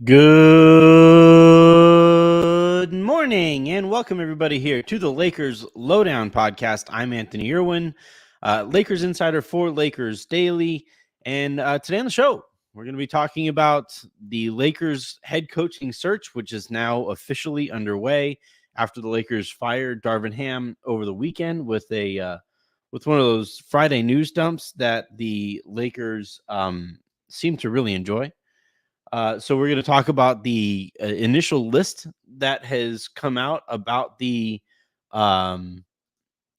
Good morning and welcome everybody here to the Lakers Lowdown podcast. I'm Anthony Irwin, Lakers insider for Lakers Daily. And today on the show, we're going to be talking about the Lakers head coaching search, which is now officially underway after the Lakers fired Darvin Ham over the weekend with one of those Friday news dumps that the Lakers seem to really enjoy. So we're going to talk about the initial list that has come out about um,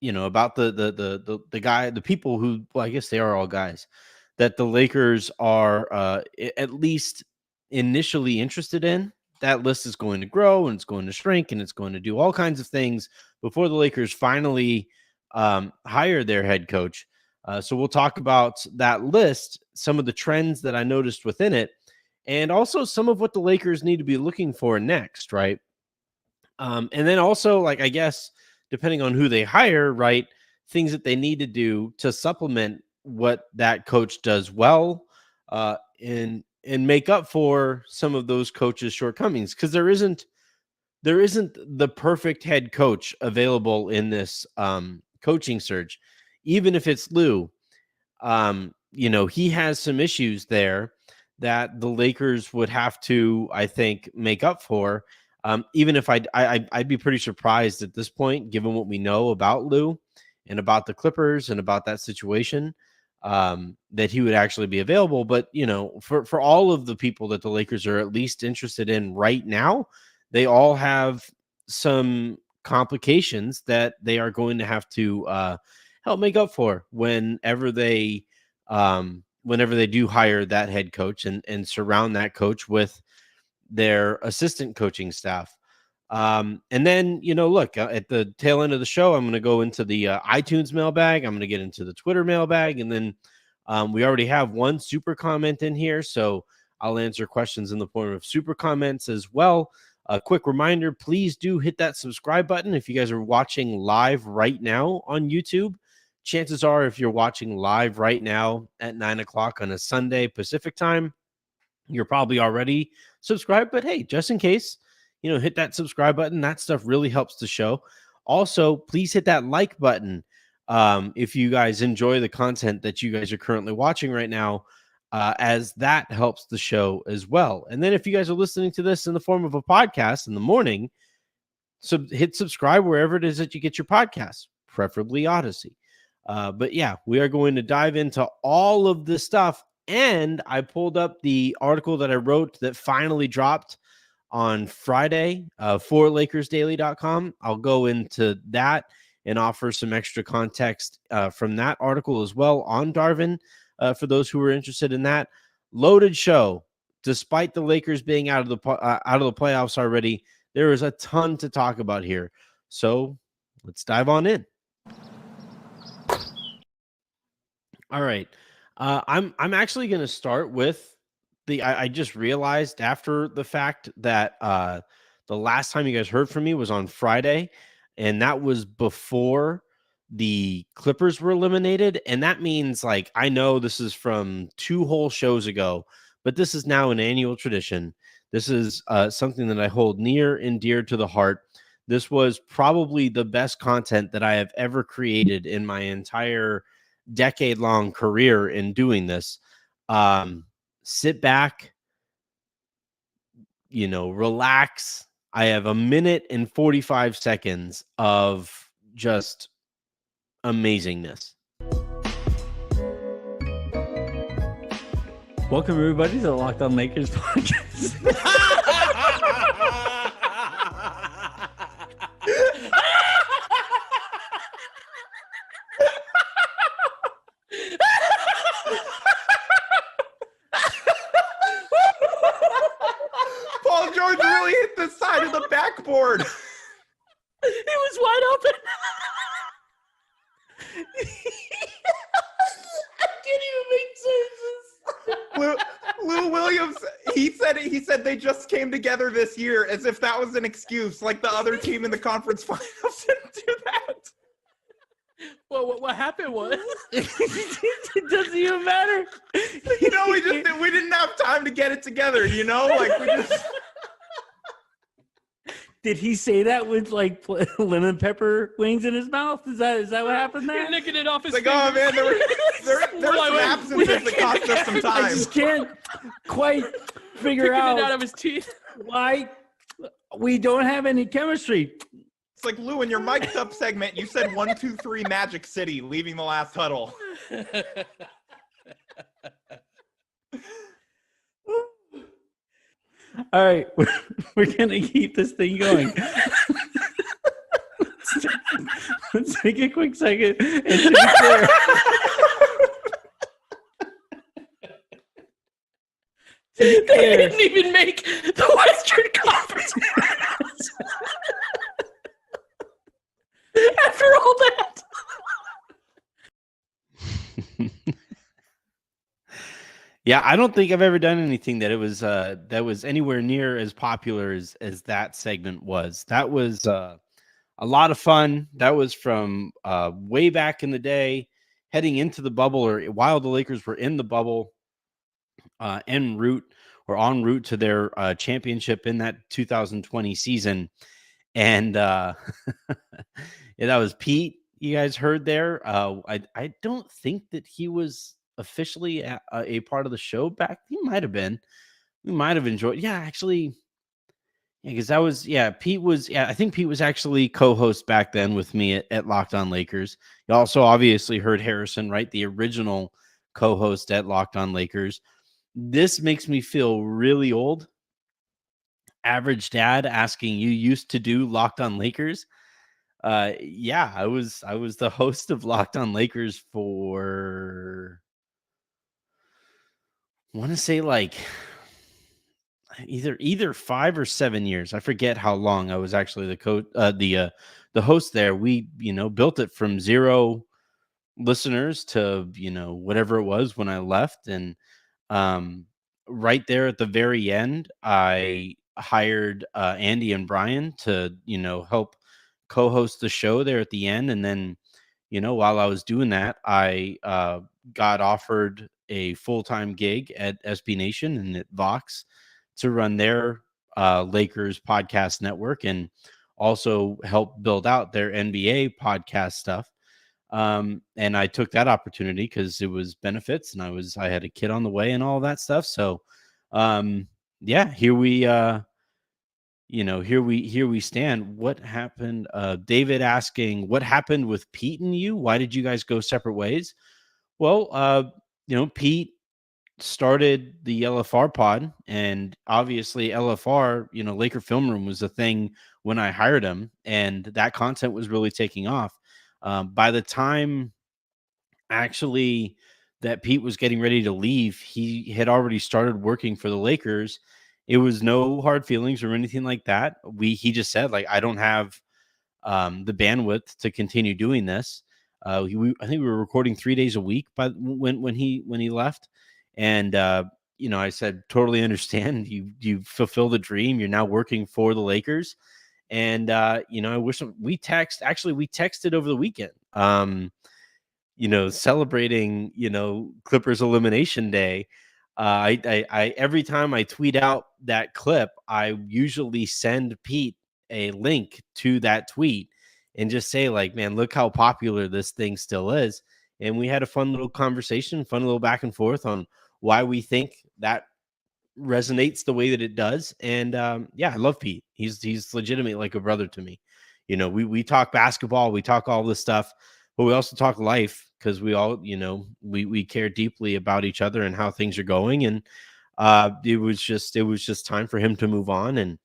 about the guy, the people who, well, I guess they are all guys that the Lakers are at least initially interested in. That list is going to grow and it's going to shrink and it's going to do all kinds of things before the Lakers finally hire their head coach. So we'll talk about that list, some of the trends that I noticed within it, and also some of what the Lakers need to be looking for next, right? And then also, like, I guess, depending on who they hire, right, things that they need to do to supplement what that coach does well, and make up for some of those coaches' shortcomings, because there isn't the perfect head coach available in this coaching search. Even if it's Lou, he has some issues there that the Lakers would have to, I think, make up for. Even if I'd be pretty surprised at this point, given what we know about Lou and about the Clippers and about that situation, that he would actually be available. But for all of the people that the Lakers are at least interested in right now, they all have some complications that they are going to have to help make up for whenever they do hire that head coach and surround that coach with their assistant coaching staff. And then, look, at the tail end of the show, I'm going to go into the iTunes mailbag. I'm going to get into the Twitter mailbag. And then we already have one super comment in here. So I'll answer questions in the form of super comments as well. A quick reminder, please do hit that subscribe button if you guys are watching live right now on YouTube. Chances are, if you're watching live right now at 9 o'clock on a Sunday Pacific time, you're probably already subscribed. But hey, just in case, hit that subscribe button. That stuff really helps the show. Also, please hit that like button if you guys enjoy the content that you guys are currently watching right now, as that helps the show as well. And then if you guys are listening to this in the form of a podcast in the morning, so hit subscribe wherever it is that you get your podcasts, preferably Odyssey. But yeah, we are going to dive into all of this stuff. And I pulled up the article that I wrote that finally dropped on Friday for LakersDaily.com. I'll go into that and offer some extra context from that article as well on Darvin for those who are interested in that. Loaded show. Despite the Lakers being out of the playoffs already, there is a ton to talk about here. So let's dive on in. All right. I'm actually going to start with I just realized after the fact that the last time you guys heard from me was on Friday, and that was before the Clippers were eliminated. And that means, like, I know this is from 2 whole shows ago, but this is now an annual tradition. This is something that I hold near and dear to the heart. This was probably the best content that I have ever created in my entire decade-long career in doing this. Sit back, relax. I have a minute and 45 seconds of just amazingness. Welcome everybody to the Locked On Lakers podcast. Paul George really hit the side of the backboard. It was wide open. I can't even make sense. Lou Williams, he said they just came together this year, as if that was an excuse, like the other team in the conference finals didn't do that. Well, what happened was it doesn't even matter. You know, we didn't have time to get it together. You know, like we just. Did he say that with like lemon pepper wings in his mouth? Is that what happened there? You're licking it off his Like, oh man, there were some Wait, absences that cost us some I time. just can't quite figure picking it out out of his teeth. why we don't have any chemistry. It's like, Lou, in your mic'd up segment, you said 1, 2, 3 Magic City, leaving the last huddle. All right, we're gonna keep this thing going. Let's take a quick second. And to be clear, They didn't even make the Western Conference. After all that. Yeah, I don't think I've ever done anything that was anywhere near as popular as that segment was. That was a lot of fun. That was from way back in the day, heading into the bubble, or while the Lakers were in the bubble, en route to their championship in that 2020 season. And yeah, that was Pete. You guys heard there. I don't think that he was officially a part of the show back. He might have been. We might have enjoyed. Yeah, actually. Yeah, because that was, Pete was, I think Pete was actually co-host back then with me at Locked On Lakers. You also obviously heard Harrison, right? The original co-host at Locked On Lakers. This makes me feel really old. Average dad asking, you used to do Locked On Lakers? Yeah, I was the host of Locked On Lakers for, I want to say like either 5 or 7 years. I forget how long I was actually the host there. We, built it from 0 listeners to, whatever it was when I left. And right there at the very end, I hired Andy and Brian to, help co-host the show there at the end. And then, while I was doing that, I got offered a full-time gig at SB Nation and at Vox to run their Lakers podcast network and also help build out their NBA podcast stuff. And I took that opportunity because it was benefits and I had a kid on the way and all that stuff. So yeah, here we stand. What happened? David asking, what happened with Pete and you? Why did you guys go separate ways? Well, Pete started the LFR pod, and obviously LFR, Laker Film Room was a thing when I hired him, and that content was really taking off. By the time actually that Pete was getting ready to leave, he had already started working for the Lakers. It was no hard feelings or anything like that. He just said, like, I don't have the bandwidth to continue doing this. I think we were recording 3 days a week when he left. And, I said, totally understand. You fulfill the dream. You're now working for the Lakers. And, I wish we texted over the weekend, celebrating, Clippers elimination day. I every time I tweet out that clip, I usually send Pete a link to that tweet and just say, like, man, look how popular this thing still is. And we had a fun little conversation, fun little back and forth on why we think that resonates the way that it does. And yeah, I love Pete. He's legitimately like a brother to me. We talk basketball, we talk all this stuff, but we also talk life because we all, we care deeply about each other and how things are going. And it was just time for him to move on, and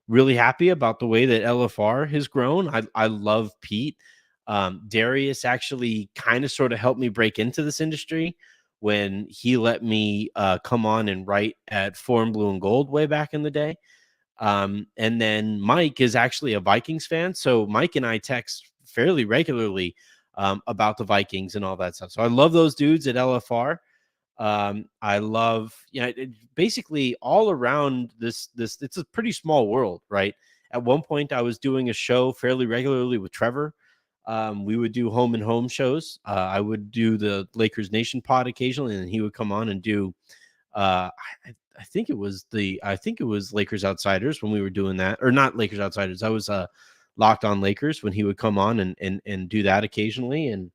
really happy about the way that LFR has grown. I love Pete. Darius actually kind of sort of helped me break into this industry when he let me come on and write at Forum Blue and Gold way back in the day. And then Mike is actually a Vikings fan. So Mike and I text fairly regularly about the Vikings and all that stuff. So I love those dudes at LFR. I love, basically all around this, it's a pretty small world, right? At one point I was doing a show fairly regularly with Trevor. We would do home and home shows. I would do the Lakers Nation pod occasionally, and he would come on and do. I think it was Lakers Outsiders when we were doing that, or not Lakers Outsiders. I was Locked On Lakers when he would come on and do that occasionally, and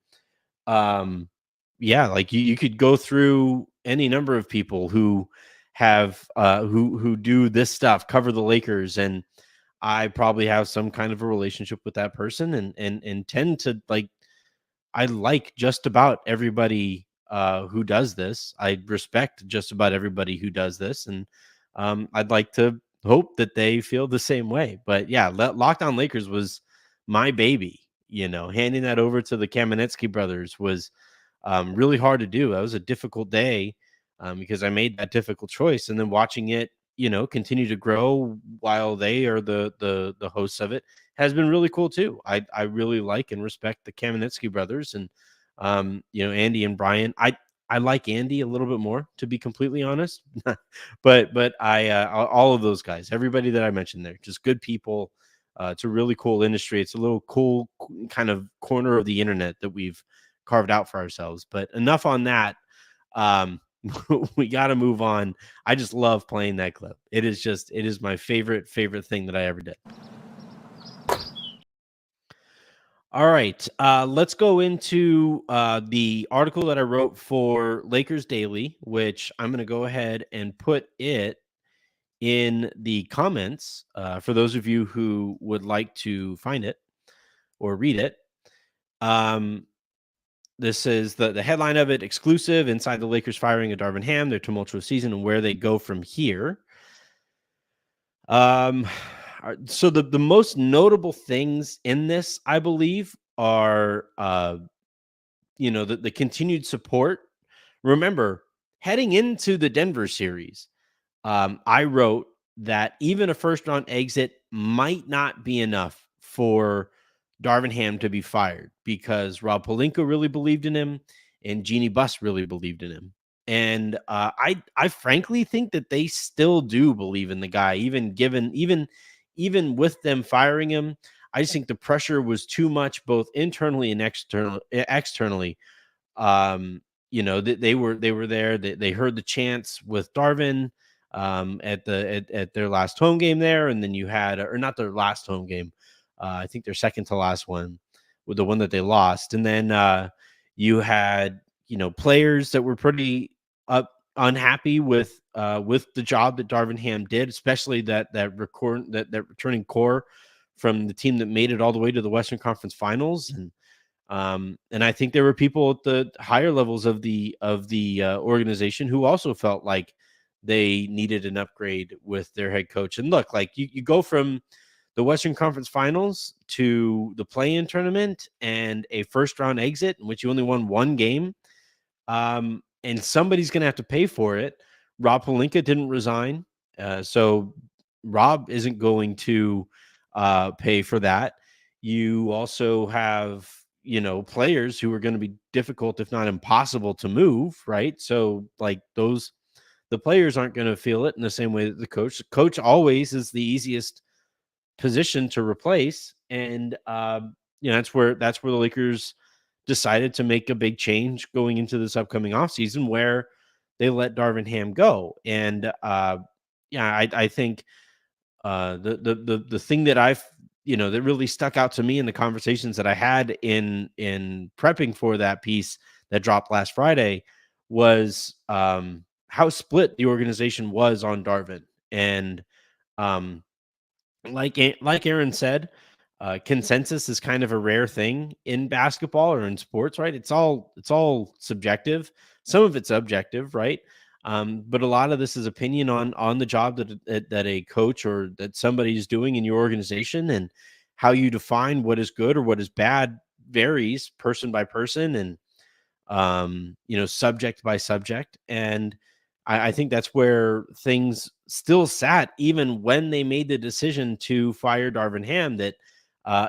yeah, like you could go through any number of people who have who do this stuff, cover the Lakers, and I probably have some kind of a relationship with that person, and tend to like. I like just about everybody who does this. I respect just about everybody who does this, and I'd like to hope that they feel the same way. But yeah, Locked On Lakers was my baby. Handing that over to the Kamenetsky brothers was really hard to do. That was a difficult day because I made that difficult choice, and then watching it, continue to grow while they are the hosts of it has been really cool too. I really like and respect the Kamenetsky brothers, and Andy and Brian. I like Andy a little bit more, to be completely honest, but I all of those guys, everybody that I mentioned there, just good people. It's a really cool industry. It's a little cool kind of corner of the internet that we've carved out for ourselves. But enough on that. We got to move on. I just love playing that clip. It is my favorite thing that I ever did. All right, let's go into the article that I wrote for Lakers Daily, which I'm going to go ahead and put it in the comments for those of you who would like to find it or read it. This is the headline of it: exclusive inside the Lakers firing of Darvin Ham, their tumultuous season, and where they go from here. So the most notable things in this, I believe, are the continued support. Remember, heading into the Denver series, I wrote that even a first round exit might not be enough for Darvin Ham to be fired, because Rob Pelinka really believed in him and Jeannie Buss really believed in him. And I frankly think that they still do believe in the guy, even with them firing him. I just think the pressure was too much, both internally and externally. They were there. They heard the chants with Darvin at their last home game there, and then you had, or not their last home game, I think their second to last one, with the one that they lost, and then you had players that were pretty unhappy with the job that Darvin Ham did, especially that returning core from the team that made it all the way to the Western Conference Finals, and I think there were people at the higher levels of the organization who also felt like they needed an upgrade with their head coach. And look, like you go from the Western Conference Finals to the play-in tournament and a first-round exit in which you only won one game, and somebody's going to have to pay for it. Rob Pelinka didn't resign, so Rob isn't going to pay for that. You also have players who are going to be difficult, if not impossible, to move, right? So like the players aren't going to feel it in the same way that the coach always is the easiest position to replace. And that's where the Lakers decided to make a big change going into this upcoming offseason, where they let Darvin Ham go. And I think the thing that that really stuck out to me in the conversations that I had in prepping for that piece that dropped last Friday was how split the organization was on Darvin. And like Aaron said, consensus is kind of a rare thing in basketball or in sports, right? It's all subjective. Some of it's objective, right? But a lot of this is opinion on the job that a coach or that somebody's doing in your organization, and how you define what is good or what is bad varies person by person, and subject by subject. And I think that's where things still sat, even when they made the decision to fire Darvin Ham, that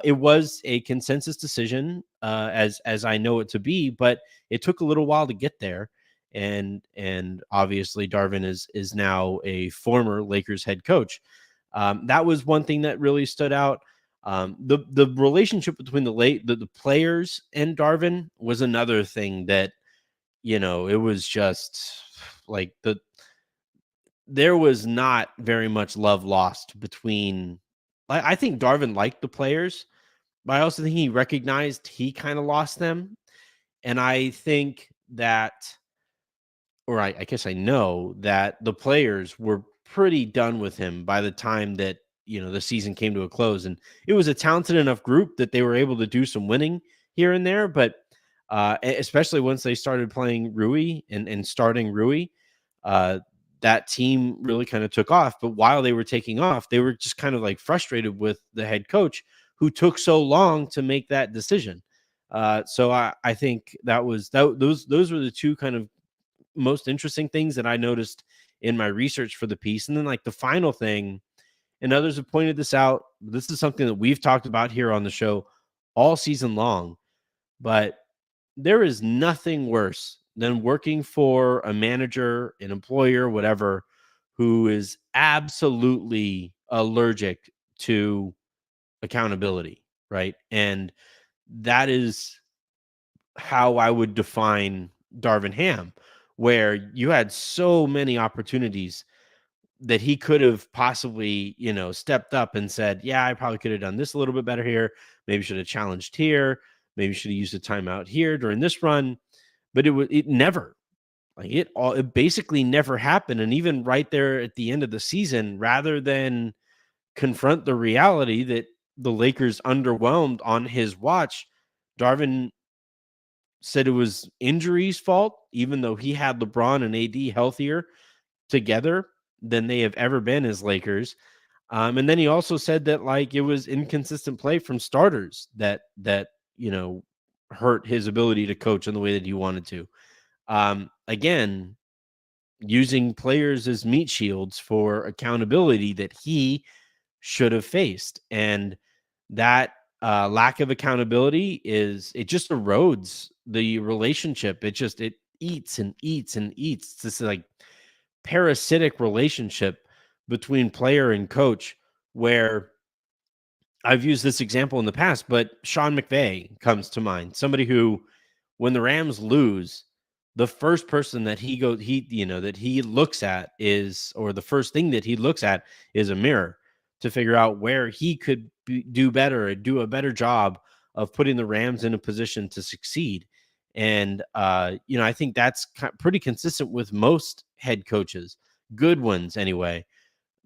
it was a consensus decision, as I know it to be, but it took a little while to get there. And obviously Darvin is now a former Lakers head coach. That was one thing that really stood out. The relationship between the players and Darvin was another thing that, it was just like there was not very much love lost between. I think Darvin liked the players, but I also think he recognized he kind of lost them. And I think that, or I guess I know that the players were pretty done with him by the time that, the season came to a close. And it was a talented enough group that they were able to do some winning here and there. But especially once they started playing Rui and starting Rui, that team really kind of took off. But while they were taking off, they were just kind of like frustrated with the head coach who took so long to make that decision. So I think those were the two kind of most interesting things that I noticed in my research for the piece. And then like the final thing, and others have pointed this out, this is something that we've talked about here on the show all season long, but there is nothing worse than working for a manager, an employer, whatever, who is absolutely allergic to accountability, right? And that is how I would define Darvin Ham, where you had so many opportunities that he could have possibly, stepped up and said, yeah, I probably could have done this a little bit better here. Maybe should have challenged here. Maybe should have used a timeout here during this run. But it never, like it basically never happened. And even right there at the end of the season, rather than confront the reality that the Lakers underwhelmed on his watch, Darvin said it was injuries' fault, even though he had LeBron and AD healthier together than they have ever been as Lakers. And then he also said that like it was inconsistent play from starters that hurt his ability to coach in the way that he wanted to. Again, using players as meat shields for accountability that he should have faced. And that lack of accountability it just erodes the relationship. It eats and eats and eats. It's this like parasitic relationship between player and coach, where I've used this example in the past, but Sean McVay comes to mind. Somebody who, when the Rams lose, the first person that he looks at is, or the first thing that he looks at is a mirror to figure out where he could do better and do a better job of putting the Rams in a position to succeed. And, I think that's pretty consistent with most head coaches, good ones anyway,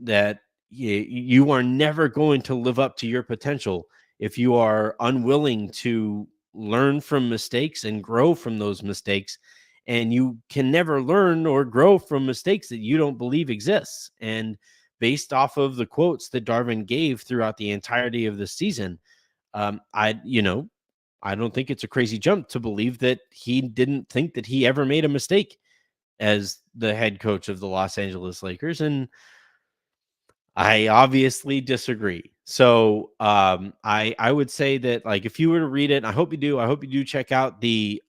that you are never going to live up to your potential if you are unwilling to learn from mistakes and grow from those mistakes. And you can never learn or grow from mistakes that you don't believe exists. And based off of the quotes that Darvin gave throughout the entirety of the season, I don't think it's a crazy jump to believe that he didn't think that he ever made a mistake as the head coach of the Los Angeles Lakers. And I obviously disagree. So I would say that, like, if you were to read it, and I hope you do check out the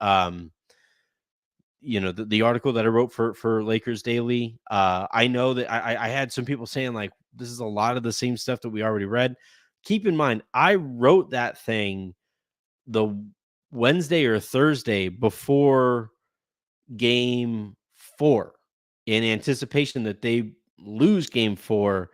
the article that I wrote for Lakers Daily. I know that I had some people saying like, this is a lot of the same stuff that we already read. Keep in mind, I wrote that thing the Wednesday or Thursday before game 4 in anticipation that they lose game 4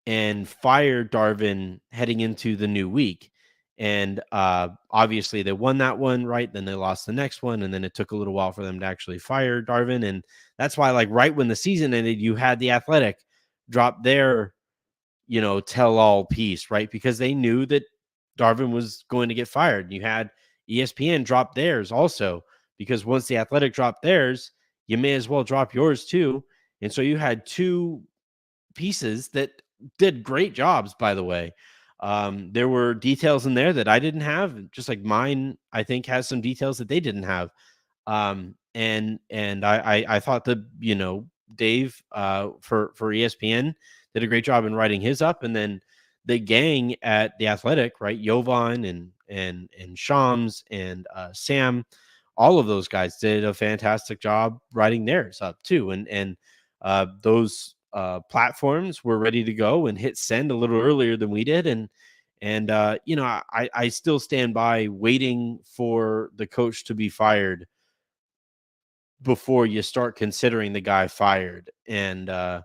and fire Darvin heading into the new week. And obviously they won that one, right? Then they lost the next one. And then it took a little while for them to actually fire Darvin. And that's why, like, right when the season ended, you had The Athletic drop their, tell-all piece, right? Because they knew that Darvin was going to get fired. And you had ESPN drop theirs also, because once The Athletic dropped theirs, you may as well drop yours too. And so you had two pieces that did great jobs, by the way. There were details in there that I didn't have, just like mine, I think, has some details that they didn't have. And I thought that, Dave for ESPN did a great job in writing his up. And then the gang at The Athletic, right? Jovan and Shams and Sam, all of those guys did a fantastic job writing theirs up too. And those platforms were ready to go and hit send a little earlier than we did. And And I still stand by waiting for the coach to be fired before you start considering the guy fired. And I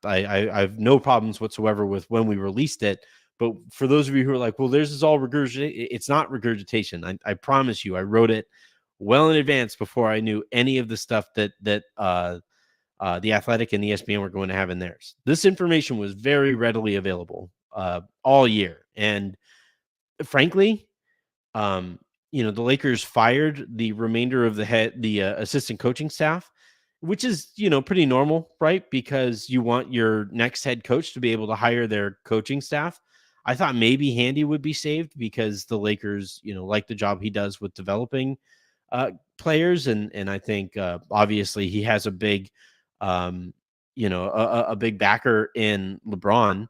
have no problems whatsoever with when we released it. But for those of you who are like, well, this is all regurgitation, it's not regurgitation. I promise you, I wrote it well in advance before I knew any of the stuff that The Athletic and ESPN were going to have in theirs. This information was very readily available all year. And frankly, the Lakers fired the remainder of the assistant coaching staff, which is, pretty normal, right? Because you want your next head coach to be able to hire their coaching staff. I thought maybe Handy would be saved because the Lakers, like the job he does with developing players. And I think obviously he has a big, a big backer in LeBron.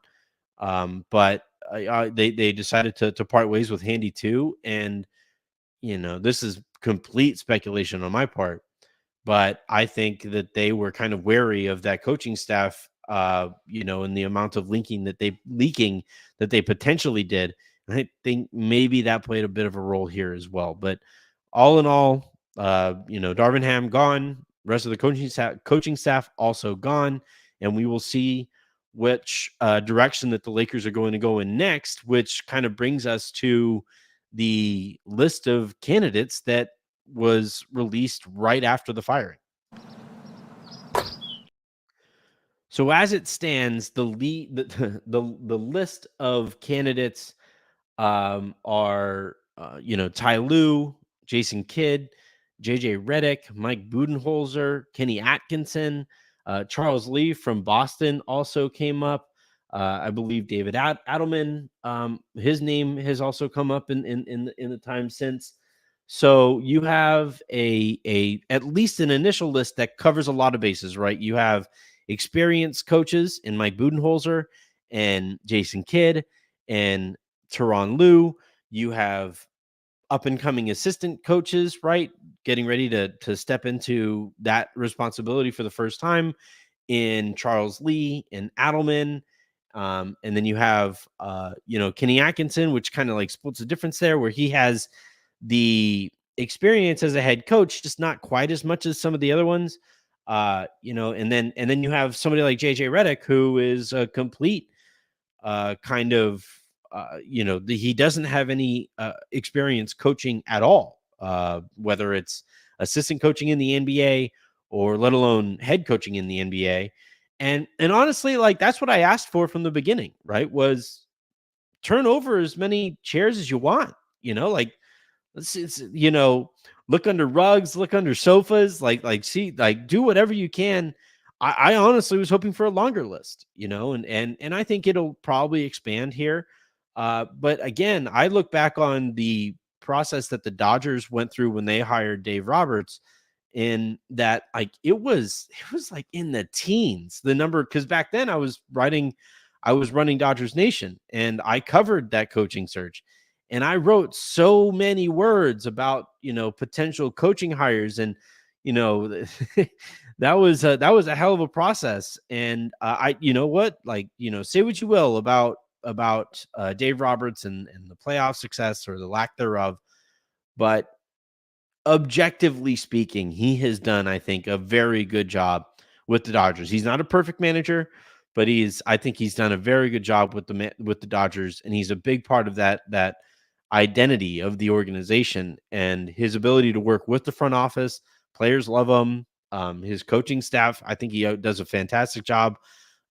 But they decided to part ways with Handy too. And, this is complete speculation on my part, but I think that they were kind of wary of that coaching staff, and the amount of leaking that they potentially did. And I think maybe that played a bit of a role here as well. But all in all, Darvin Ham gone, rest of the coaching staff also gone, and we will see which direction that the Lakers are going to go in next, which kind of brings us to the list of candidates that was released right after the firing. So as it stands, the list of candidates are Ty Lue, Jason Kidd, JJ Redick, Mike Budenholzer, Kenny Atkinson, Charles Lee from Boston also came up. I believe David Adelman, his name has also come up in the time since. So you have a at least an initial list that covers a lot of bases, right? You have experienced coaches in Mike Budenholzer and Jason Kidd and Tyronn Lue. You have up and coming assistant coaches, right? Getting ready to step into that responsibility for the first time in Charles Lee and Adelman. And then you have, Kenny Atkinson, which kind of like splits the difference there, where he has the experience as a head coach, just not quite as much as some of the other ones. And then you have somebody like JJ Redick, who is a complete kind of, he doesn't have any experience coaching at all, whether it's assistant coaching in the NBA or let alone head coaching in the NBA. And honestly, like that's what I asked for from the beginning, right? Was turn over as many chairs as you want, like it's look under rugs, look under sofas, see, do whatever you can. I honestly was hoping for a longer list, and I think it'll probably expand here. But again, I look back on the process that the Dodgers went through when they hired Dave Roberts, in that like it was like in the teens, the number, because back then I was running Dodgers Nation and I covered that coaching search. And I wrote so many words about, potential coaching hires. And, that was a hell of a process. And say what you will about Dave Roberts and the playoff success or the lack thereof. But objectively speaking, he has done, I think, a very good job with the Dodgers. He's not a perfect manager, but I think he's done a very good job with the Dodgers. And he's a big part of that identity of the organization, and his ability to work with the front office. Players love him. His coaching staff, I think he does a fantastic job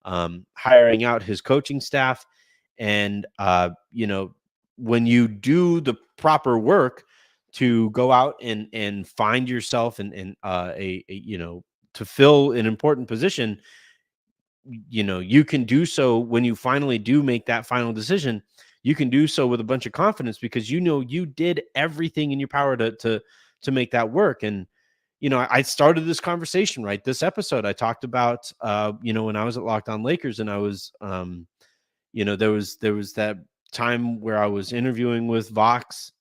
hiring out his coaching staff. And, when you do the proper work to go out and find yourself and to fill an important position, you can do so when you finally do make that final decision. You can do so with a bunch of confidence because you did everything in your power to make that work. And I started this conversation, right? This episode I talked about when I was at Locked On Lakers, and I was there was that time where I was interviewing with Vox,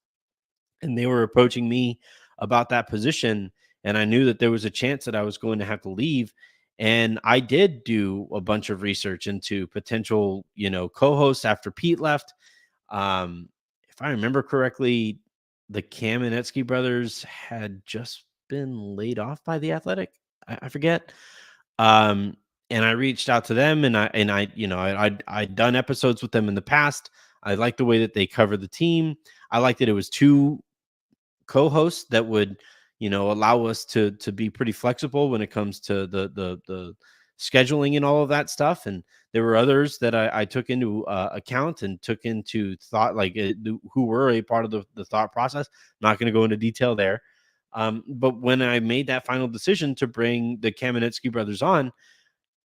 and they were approaching me about that position, and I knew that there was a chance that I was going to have to leave. And I did do a bunch of research into potential, co-hosts after Pete left. If I remember correctly, the Kamenetsky brothers had just been laid off by The Athletic. I forget. Um, and I reached out to them, and I'd done episodes with them in the past. I liked the way that they covered the team. I liked that it was two co-hosts that would, allow us to be pretty flexible when it comes to the scheduling and all of that stuff. And there were others that I took into account and took into thought, who were a part of the thought process. I'm not going to go into detail there. But when I made that final decision to bring the Kamenetsky brothers on,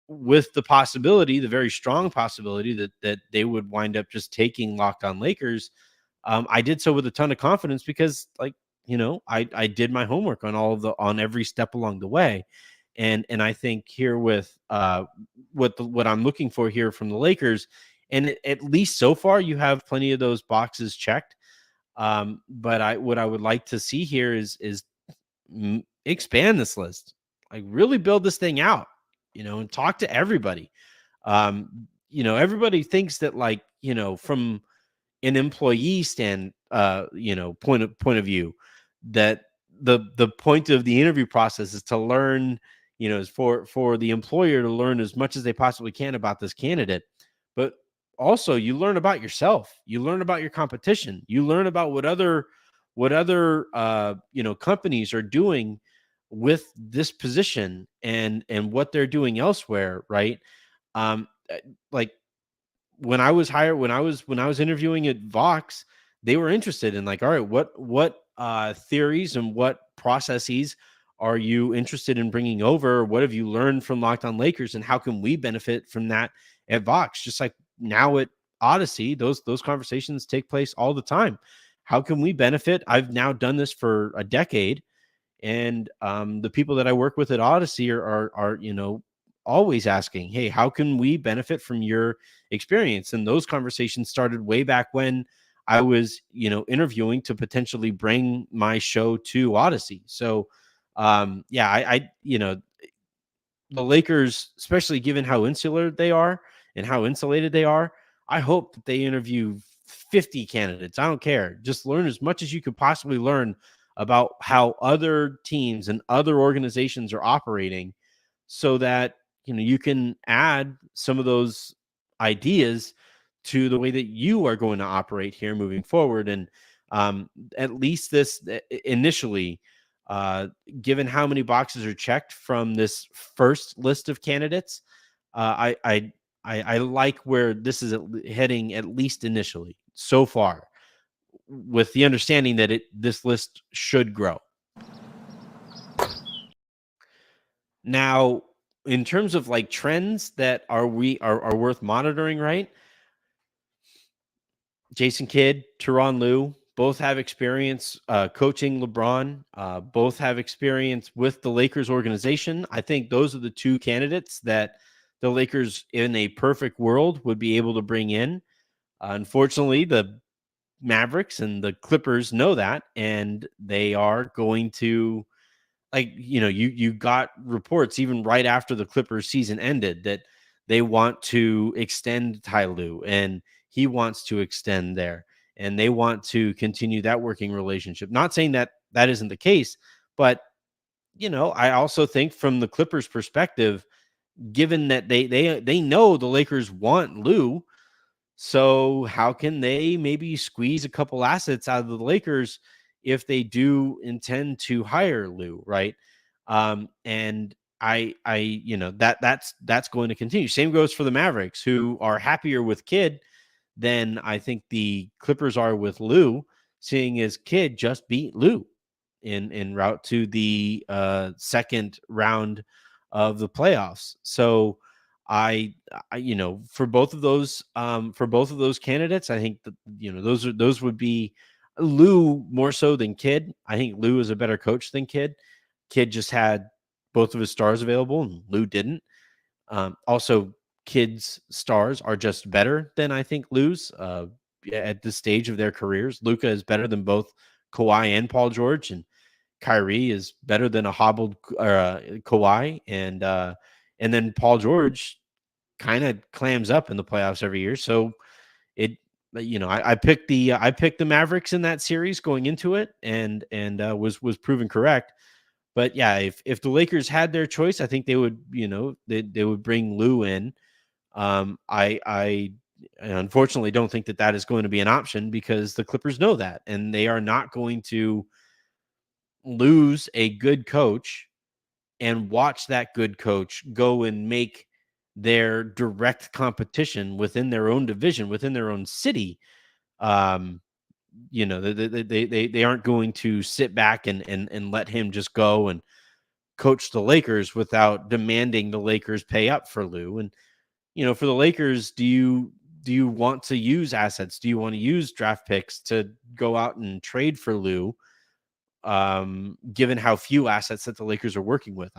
with the possibility, the very strong possibility that they would wind up just taking Locked On Lakers, I did so with a ton of confidence because, I did my homework on every step along the way. And I think here with what I'm looking for here from the Lakers, and at least so far, you have plenty of those boxes checked. But what I would like to see here is expand this list, like really build this thing out, and talk to everybody. Everybody thinks that, from an employee point of view, that the point of the interview process is to learn, is for the employer to learn as much as they possibly can about this candidate. But also you learn about yourself, you learn about your competition, you learn about what other companies are doing with this position and what they're doing elsewhere, right? Like when I was hired, when I was interviewing at Vox, they were interested in, all right, what theories and what processes are you interested in bringing over? What have you learned from Locked On Lakers, and how can we benefit from that at Vox? Just like now at Odyssey, those conversations take place all the time. How can we benefit? I've now done this for a decade, and the people that I work with at Odyssey are always asking, hey, how can we benefit from your experience? And those conversations started way back when I was, interviewing to potentially bring my show to Odyssey. So, the Lakers, especially given how insular they are and how insulated they are, I hope that they interview 50 candidates. I don't care. Just learn as much as you could possibly learn about how other teams and other organizations are operating, so that you can add some of those ideas to the way that you are going to operate here moving forward. And at least this initially, given how many boxes are checked from this first list of candidates, I like where this is heading, at least initially so far, with the understanding that this list should grow. Now, in terms of trends that are worth monitoring, right? Jason Kidd, Tyronn Lue, both have experience coaching LeBron. Both have experience with the Lakers organization. I think those are the two candidates that the Lakers, in a perfect world, would be able to bring in. Unfortunately, the Mavericks and the Clippers know that, and they are going to, you got reports even right after the Clippers season ended that they want to extend Ty Lue, and he wants to extend there, and they want to continue that working relationship. Not saying that that isn't the case, but I also think from the Clippers perspective, given that they know the Lakers want Lue, so how can they maybe squeeze a couple assets out of the Lakers if they do intend to hire Lue, right? And that's going to continue. Same goes for the Mavericks, who are happier with Kidd than I think the Clippers are with Lue, seeing as Kidd just beat Lue in route to the second round of the playoffs. So I for both of those candidates, I think that those would be Lue more so than Kidd. I think Lue is a better coach than Kidd. Kidd just had both of his stars available, and Lue didn't. Also, Kidd's stars are just better than I think Lue's at this stage of their careers. Luka is better than both Kawhi and Paul George, and Kyrie is better than a hobbled Kawhi, and And then Paul George kind of clams up in the playoffs every year. So I picked the Mavericks in that series going into it, and was proven correct. But yeah, if the Lakers had their choice, I think they would, they would bring Lou in. I unfortunately don't think that is going to be an option, because the Clippers know that, and they are not going to lose a good coach and watch that good coach go and make their direct competition within their own division, within their own city. They aren't going to sit back and let him just go and coach the Lakers without demanding the Lakers pay up for Lou. And, for the Lakers, do you want to use assets? Do you want to use draft picks to go out and trade for Lou? Given how few assets that the Lakers are working with,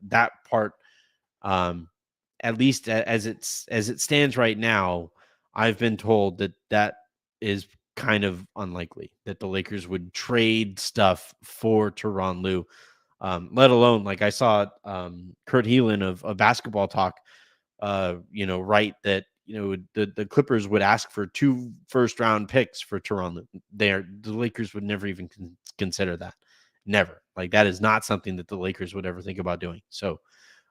that part, at least as it stands right now, I've been told that is kind of unlikely that the Lakers would trade stuff for Tyronn Lue. Let alone, like, I saw Kurt Helin of Basketball Talk, write that the Clippers would ask for 2 first-round picks for Tyronn Lue. The Lakers would never even consider that. Never. Like, that is not something that the Lakers would ever think about doing. So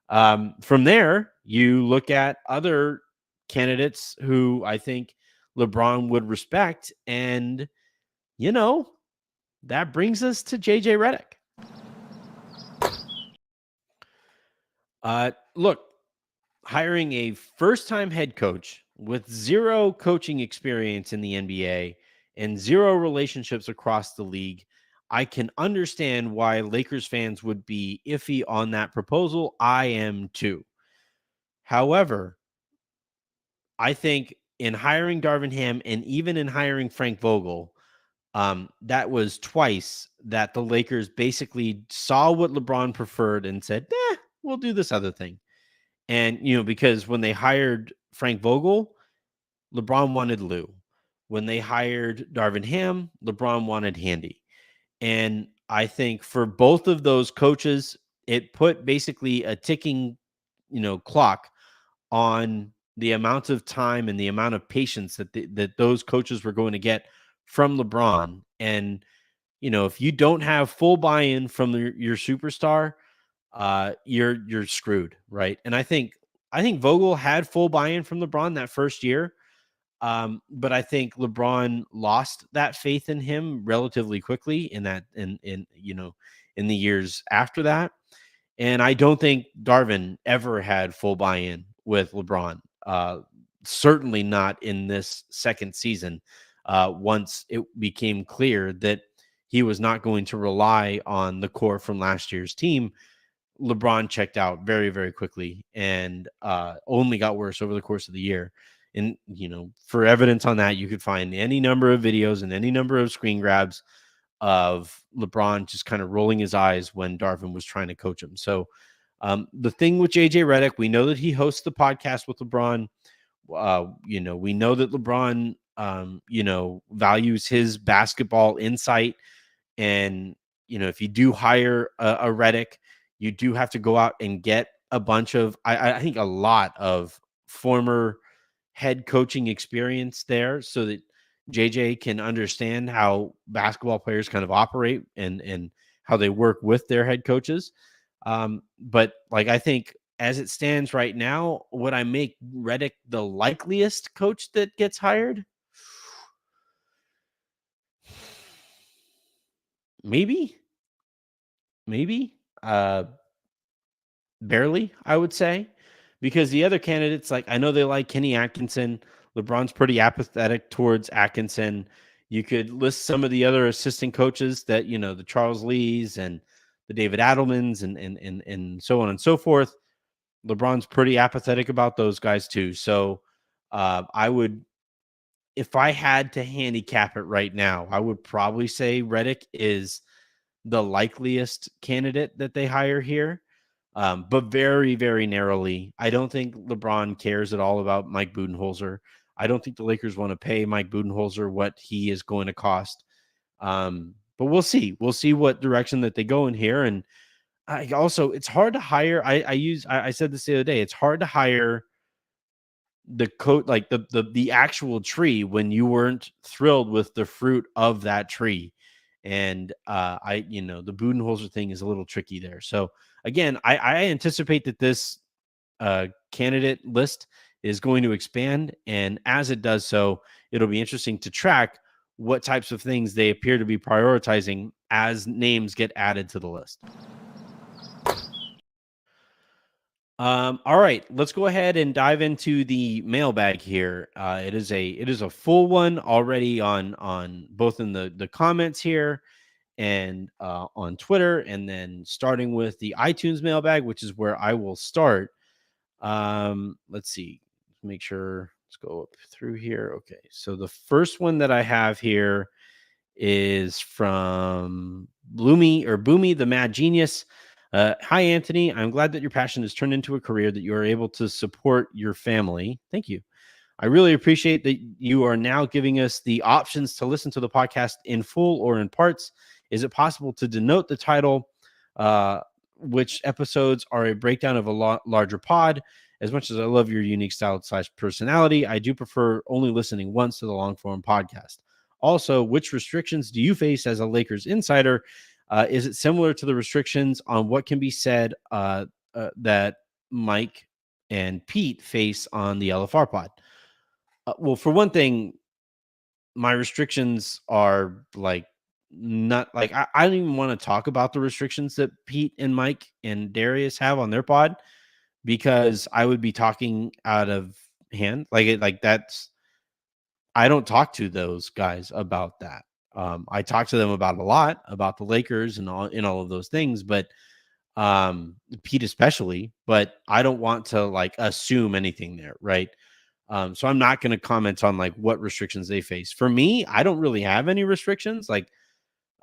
from there, you look at other candidates who I think LeBron would respect, and that brings us to JJ Redick. Look, hiring a first-time head coach with 0 coaching experience in the NBA and 0 relationships across the league, I can understand why Lakers fans would be iffy on that proposal. I am too. However, I think in hiring Darvin Ham and even in hiring Frank Vogel, that was twice that the Lakers basically saw what LeBron preferred and said, we'll do this other thing. And, because when they hired Frank Vogel, LeBron wanted Lou. When they hired Darvin Ham, LeBron wanted Handy. And I think for both of those coaches, it put basically a ticking, clock on the amount of time and the amount of patience that those coaches were going to get from LeBron. And, if you don't have full buy-in from your superstar, you're screwed, right? And I think Vogel had full buy-in from LeBron that first year. But I think LeBron lost that faith in him relatively quickly in the years after that. And I don't think Darvin ever had full buy-in with LeBron. Certainly not in this second season. Once it became clear that he was not going to rely on the core from last year's team, LeBron checked out very, very quickly, and only got worse over the course of the year. And, for evidence on that, you could find any number of videos and any number of screen grabs of LeBron just kind of rolling his eyes when Darvin was trying to coach him. So the thing with JJ Redick, we know that he hosts the podcast with LeBron. We know that LeBron, values his basketball insight. And, if you do hire a Redick, you do have to go out and get a bunch of, I think, a lot of former head coaching experience there, so that JJ can understand how basketball players kind of operate and how they work with their head coaches. But I think as it stands right now, would I make Redick the likeliest coach that gets hired? Maybe. Barely, I would say. Because the other candidates, I know they like Kenny Atkinson. LeBron's pretty apathetic towards Atkinson. You could list some of the other assistant coaches that, the Charles Lees and the David Adelmans and so on and so forth. LeBron's pretty apathetic about those guys too. So I would, if I had to handicap it right now, I would probably say Redick is the likeliest candidate that they hire here. But very, very narrowly. I don't think LeBron cares at all about Mike Budenholzer. I don't think the Lakers want to pay Mike Budenholzer what he is going to cost. But we'll see. We'll see what direction that they go in here. And it's hard to hire. I said this the other day. It's hard to hire the coat, like the actual tree, when you weren't thrilled with the fruit of that tree. And the Budenholzer thing is a little tricky there. So again, I anticipate that this candidate list is going to expand, and as it does so, it'll be interesting to track what types of things they appear to be prioritizing as names get added to the list. All right, let's go ahead and dive into the mailbag here. It is a full one already on both in the comments here and on Twitter, and then starting with the iTunes mailbag, which is where I will start. Let's see, make sure, let's go up through here. Okay, so the first one that I have here is from Boomy the Mad Genius. Hi, Anthony. I'm glad that your passion has turned into a career that you are able to support your family. Thank you. I really appreciate that you are now giving us the options to listen to the podcast in full or in parts. Is it possible to denote the title, which episodes are a breakdown of a larger pod? As much as I love your unique style / personality, I do prefer only listening once to the long form podcast. Also, which restrictions do you face as a Lakers insider? Is it similar to the restrictions on what can be said that Mike and Pete face on the LFR pod? Well, for one thing, my restrictions are not I don't even want to talk about the restrictions that Pete and Mike and Darius have on their pod, because I would be talking out of hand. That's, I don't talk to those guys about that. I talk to them about a lot about the Lakers and all of those things, but Pete especially, but I don't want to assume anything there. Right. So I'm not going to comment on what restrictions they face. For me, I don't really have any restrictions.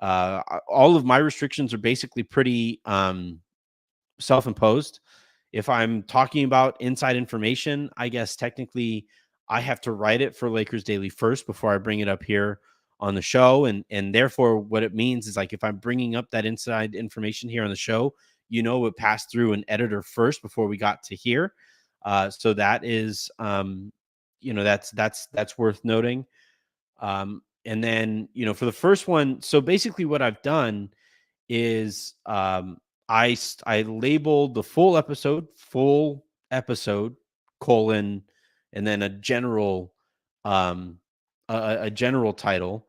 All of my restrictions are basically pretty self-imposed. If I'm talking about inside information, I guess technically I have to write it for Lakers Daily first before I bring it up here on the show. And therefore what it means is if I'm bringing up that inside information here on the show, it passed through an editor first before we got to here. So that is, that's worth noting. And then, for the first one, so basically what I've done is I labeled the full episode, colon, and then a general title.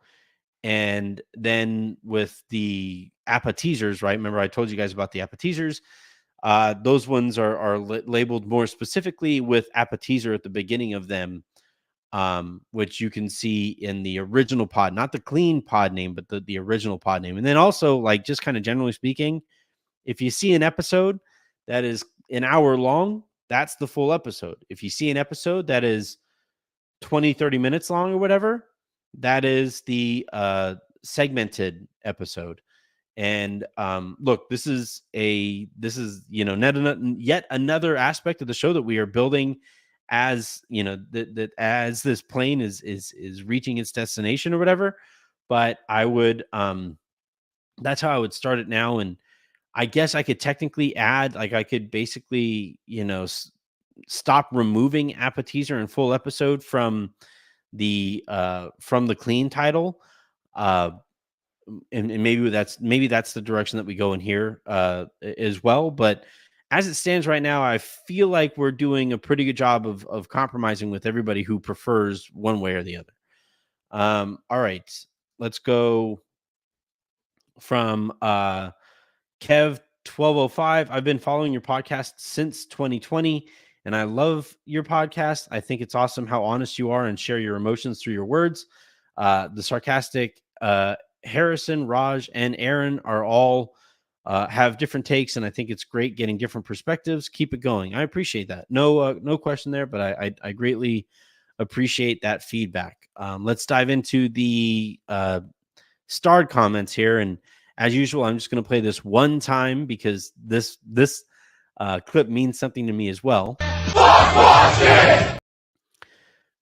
And then with the appetizers, right? Remember I told you guys about the appetizers. Those ones are labeled more specifically with appetizer at the beginning of them, which you can see in the original pod, not the clean pod name, but the original pod name. And then also, just kind of generally speaking, if you see an episode that is an hour long, that's the full episode. If you see an episode that is 20-30 minutes long or whatever, that is the segmented episode. And look, this is yet another aspect of the show that we are building as that as this plane is reaching its destination or whatever. But I would that's how I would start it now. And I guess I could technically add, I could basically stop removing appetizer and full episode from the clean title, and maybe that's the direction that we go in here as well. But as it stands right now, I feel like we're doing a pretty good job of compromising with everybody who prefers one way or the other. All right, let's go from Kev 1205. I've been following your podcast since 2020, and I love your podcast. I think it's awesome how honest you are and share your emotions through your words. The sarcastic Harrison, Raj, and Aaron are all have different takes, and I think it's great getting different perspectives. Keep it going. I appreciate that. No question there, but I greatly appreciate that feedback. Let's dive into the starred comments here, and as usual, I'm just going to play this one time because this clip means something to me as well.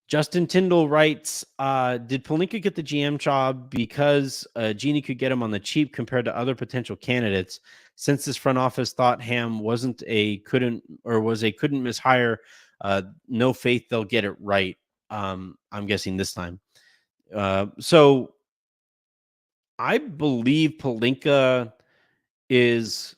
Justin Tyndall writes, did Pelinka get the GM job because Genie could get him on the cheap compared to other potential candidates? since this front office thought Ham was a couldn't miss hire, no faith they'll get it right. I'm guessing this time. So I believe Pelinka is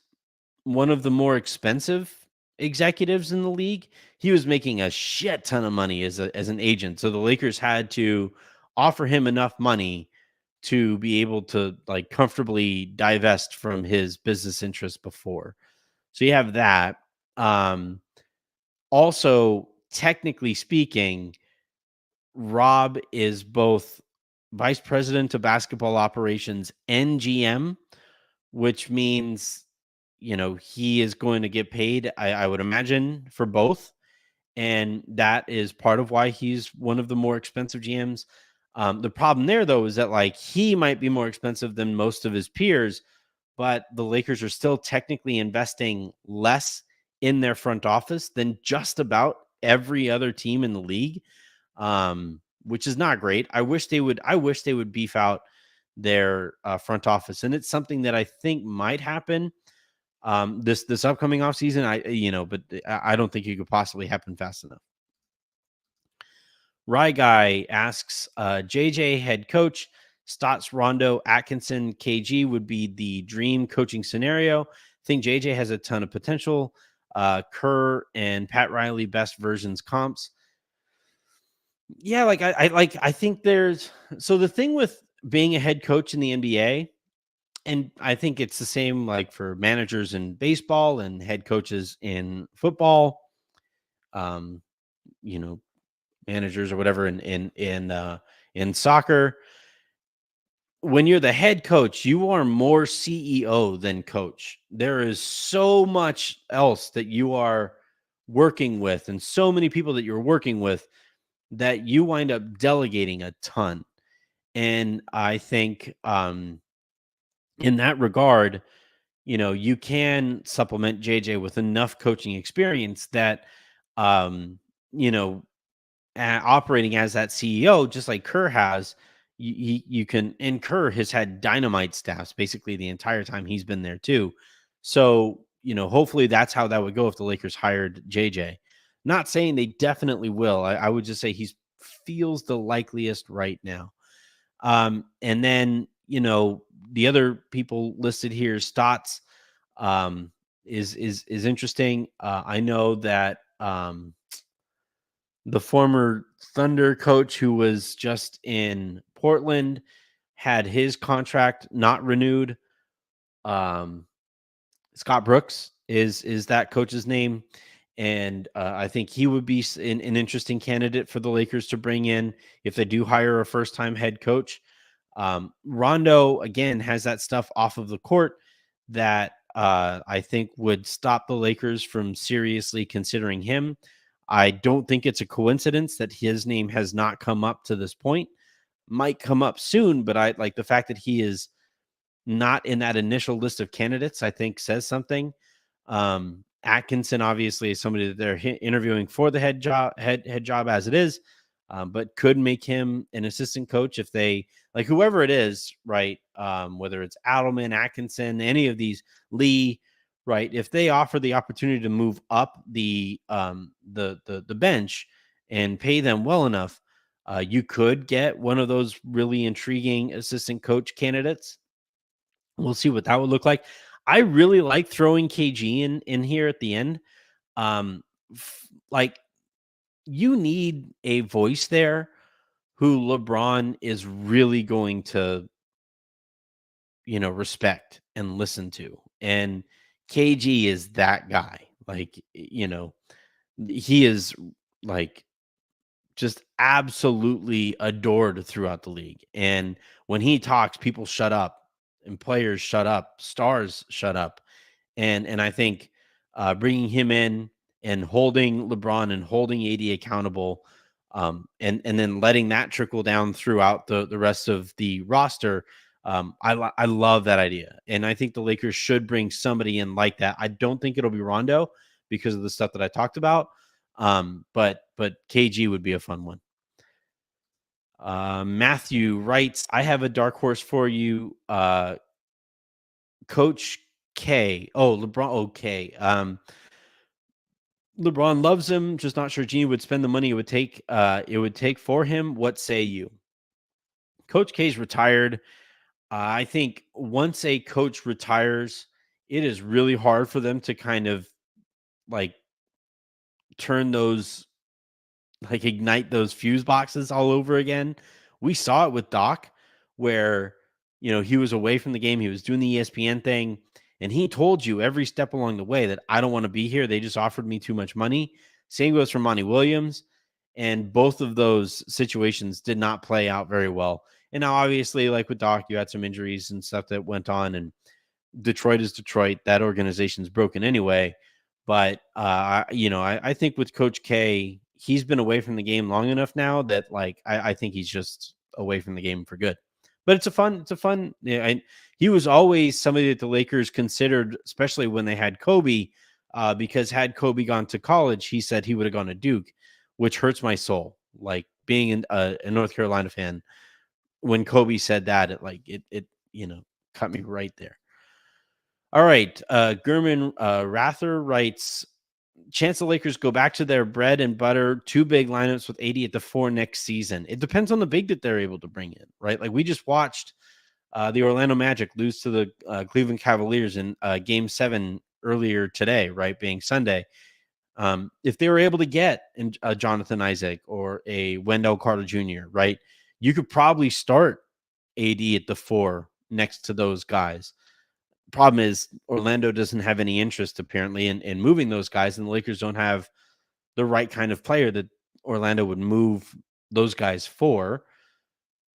one of the more expensive executives in the league. He was making a shit ton of money as an agent. So the Lakers had to offer him enough money to be able to like comfortably divest from his business interests before. So you have that. Also, technically speaking, Rob is both vice president of basketball operations and GM, which means, he is going to get paid, I would imagine, for both. And that is part of why he's one of the more expensive GMs. The problem there, though, is that like he might be more expensive than most of his peers, but the Lakers are still technically investing less in their front office than just about every other team in the league, which is not great. I wish they would beef out their front office, and it's something that I think might happen this upcoming offseason. But I don't think it could possibly happen fast enough. Rye Guy asks, JJ head coach, Stotts, Rondo, Atkinson, KG would be the dream coaching scenario. I think JJ has a ton of potential. Kerr and Pat Riley, best versions comps. Yeah, I think so the thing with being a head coach in the NBA, and I think it's the same like for managers in baseball and head coaches in football, managers or whatever in soccer. When you're the head coach, you are more CEO than coach. There is so much else that you are working with and so many people that you're working with that you wind up delegating a ton. And I think in that regard, you can supplement JJ with enough coaching experience that, operating as that CEO, just like Kerr has, you can, and Kerr has had dynamite staffs basically the entire time he's been there too. So, hopefully that's how that would go if the Lakers hired JJ. Not saying they definitely will. I would just say feels the likeliest right now. And then, the other people listed here, Stotts, is interesting. I know that the former Thunder coach who was just in Portland had his contract not renewed. Scott Brooks is that coach's name. And I think he would be an interesting candidate for the Lakers to bring in if they do hire a first-time head coach. Rondo, again, has that stuff off of the court that I think would stop the Lakers from seriously considering him. I don't think it's a coincidence that his name has not come up to this point. Might come up soon, but I like the fact that he is not in that initial list of candidates, I think says something. Atkinson obviously is somebody that they're interviewing for the head job as it is, but could make him an assistant coach if they like whoever it is, right? Whether it's Adelman, Atkinson, any of these, Lee, right? If they offer the opportunity to move up the bench and pay them well enough, you could get one of those really intriguing assistant coach candidates. We'll see what that would look like. I really like throwing KG in here at the end. Like you need a voice there who LeBron is really going to, respect and listen to. And KG is that guy. Like, he is like just absolutely adored throughout the league. And when he talks, people shut up and players shut up, stars shut up. And I think bringing him in and holding LeBron and holding AD accountable, and then letting that trickle down throughout the rest of the roster, I love that idea. And I think the Lakers should bring somebody in like that. I don't think it'll be Rondo because of the stuff that I talked about, but KG would be a fun one. Matthew writes, I have a dark horse for you. Coach K. Oh, LeBron. Okay. LeBron loves him. Just not sure Genie would spend the money it would take for him. What say you? Coach K's retired. I think once a coach retires, it is really hard for them to kind of like turn those, like ignite those fuse boxes all over again. We saw it with Doc, where he was away from the game, he was doing the ESPN thing, and he told you every step along the way that I don't want to be here. They just offered me too much money. Same goes for Monty Williams, and both of those situations did not play out very well. And now, obviously, like with Doc, you had some injuries and stuff that went on, and Detroit is Detroit. That organization's broken anyway. But I think with Coach K, he's been away from the game long enough now that I think he's just away from the game for good. But it's a fun. Yeah, he was always somebody that the Lakers considered, especially when they had Kobe, because had Kobe gone to college, he said he would have gone to Duke, which hurts my soul. Like being a North Carolina fan, when Kobe said that, it cut me right there. All right. Gurman Rather writes, chance the Lakers go back to their bread and butter, two big lineups with 80 at the 4 next season. It depends on the big that they're able to bring in, right? Like we just watched the Orlando Magic lose to the Cleveland Cavaliers in Game 7 earlier today, right, being Sunday. If they were able to get a Jonathan Isaac or a Wendell Carter Jr., right, you could probably start AD at the 4 next to those guys. Problem is Orlando doesn't have any interest apparently in moving those guys, and the Lakers don't have the right kind of player that Orlando would move those guys for.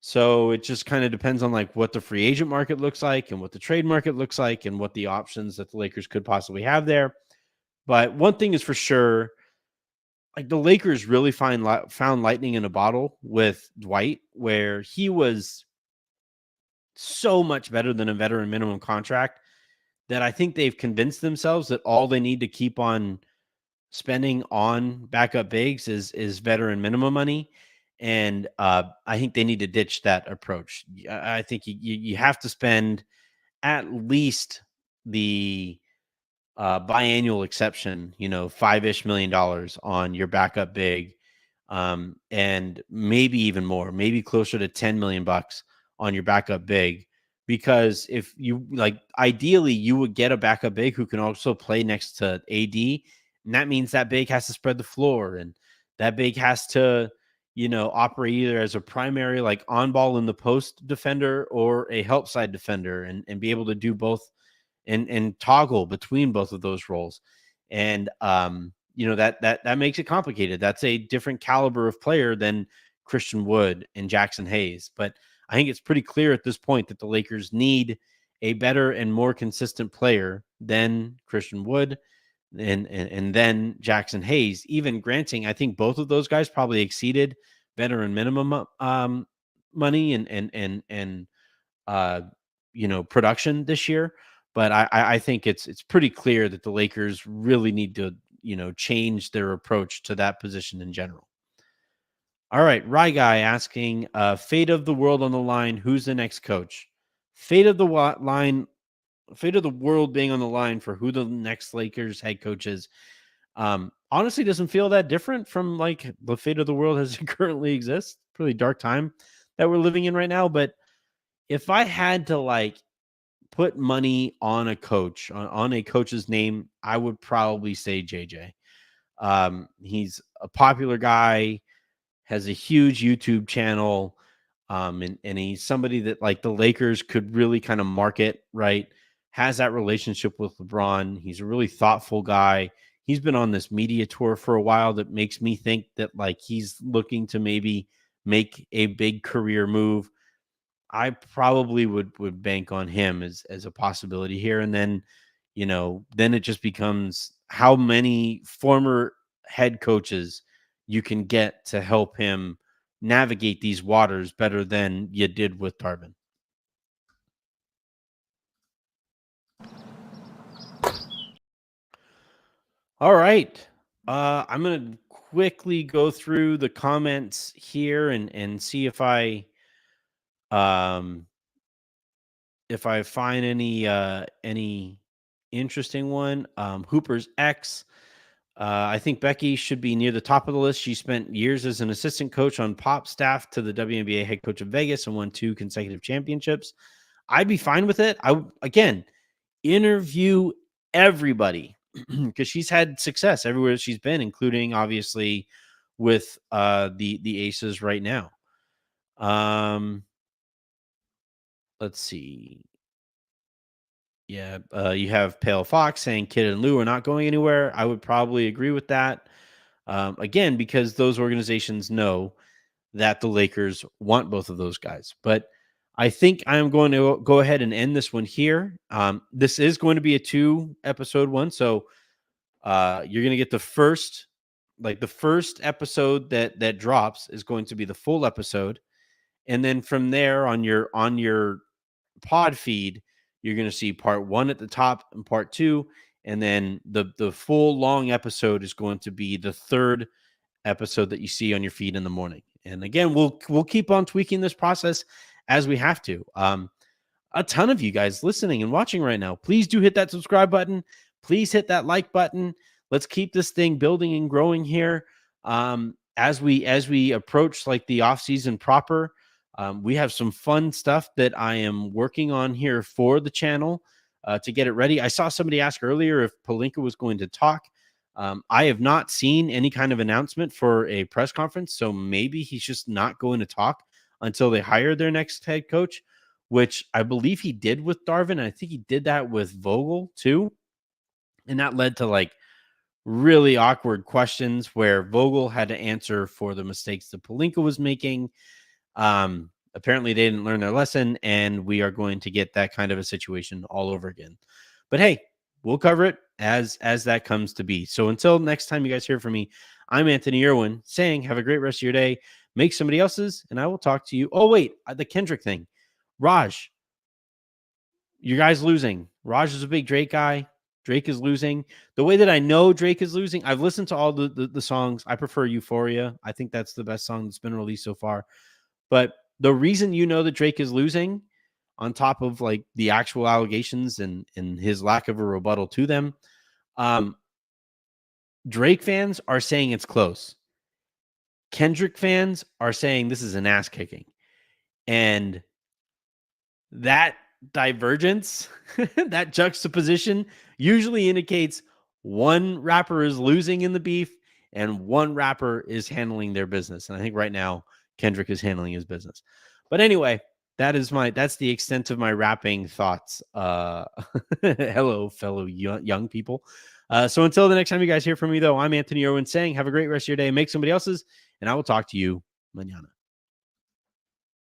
So it just kind of depends on like what the free agent market looks like and what the trade market looks like and what the options that the Lakers could possibly have there. But one thing is for sure, like the Lakers really found lightning in a bottle with Dwight, where he was so much better than a veteran minimum contract that I think they've convinced themselves that all they need to keep on spending on backup bigs is veteran minimum money. And I think they need to ditch that approach. I think you have to spend at least the biannual exception, $5-ish million on your backup big, and maybe even more, maybe closer to 10 million bucks on your backup big. Because if you ideally you would get a backup big who can also play next to AD, and that means that big has to spread the floor, and that big has to, operate either as a primary like on ball in the post defender or a help side defender, and be able to do both and toggle between both of those roles. And that makes it complicated. That's a different caliber of player than Christian Wood and Jackson Hayes. But I think it's pretty clear at this point that the Lakers need a better and more consistent player than Christian Wood and then Jackson Hayes. Even granting, I think both of those guys probably exceeded veteran minimum money and production this year. But I think it's pretty clear that the Lakers really need to change their approach to that position in general. All right, Rye Guy asking, fate of the world on the line. Who's the next coach? Fate of the world being on the line for who the next Lakers head coach is. Honestly, doesn't feel that different from like the fate of the world as it currently exists. Pretty dark time that we're living in right now. But if I had to put money on a coach, on a coach's name, I would probably say JJ. He's a popular guy, has a huge YouTube channel, and he's somebody that the Lakers could really kind of market, right? Has that relationship with LeBron. He's a really thoughtful guy. He's been on this media tour for a while that makes me think that he's looking to maybe make a big career move. I probably would bank on him as a possibility here. And then, then it just becomes how many former head coaches you can get to help him navigate these waters better than you did with Darvin. All right. I'm going to quickly go through the comments here and see if I find any interesting one. Hooper's ex. I think Becky should be near the top of the list. She spent years as an assistant coach on Pop staff to the WNBA head coach of Vegas and won 2 consecutive championships. I'd be fine with it. Again, interview everybody because she's had success everywhere she's been, including obviously with the Aces right now. Let's see. Yeah, you have Pale Fox saying Kid and Lou are not going anywhere. I would probably agree with that. Again, because those organizations know that the Lakers want both of those guys. But I think I'm going to go ahead and end this one here. This is going to be a 2-episode one. So you're going to get the first episode that drops is going to be the full episode. And then from there on your pod feed, you're going to see part 1 at the top and part 2. And then the full long episode is going to be the 3rd episode that you see on your feed in the morning. And again, we'll keep on tweaking this process as we have to. A ton of you guys listening and watching right now, please do hit that subscribe button. Please hit that like button. Let's keep this thing building and growing here. As we approach like the off season proper, we have some fun stuff that I am working on here for the channel to get it ready. I saw somebody ask earlier if Pelinka was going to talk. I have not seen any kind of announcement for a press conference, so maybe he's just not going to talk until they hire their next head coach, which I believe he did with Darvin. I think he did that with Vogel too. And that led to like really awkward questions where Vogel had to answer for the mistakes that Pelinka was making. Apparently they didn't learn their lesson, and we are going to get that kind of a situation all over again. But hey, we'll cover it as that comes to be. So until next time you guys hear from me, I'm Anthony Irwin saying have a great rest of your day. Make somebody else's, and I will talk to you. Oh, wait, the Kendrick thing. Raj, you guys losing. Raj is a big Drake guy. Drake is losing. The way that I know Drake is losing, I've listened to all the songs. I prefer Euphoria. I think that's the best song that's been released so far. But the reason you know that Drake is losing, on top of like the actual allegations and his lack of a rebuttal to them, Drake fans are saying it's close. Kendrick fans are saying this is an ass kicking. And that divergence, that juxtaposition usually indicates one rapper is losing in the beef and one rapper is handling their business. And I think right now Kendrick is handling his business. But anyway, that's the extent of my rapping thoughts. Hello, fellow young people. So until the next time you guys hear from me, though, I'm Anthony Irwin saying have a great rest of your day. Make somebody else's, and I will talk to you mañana.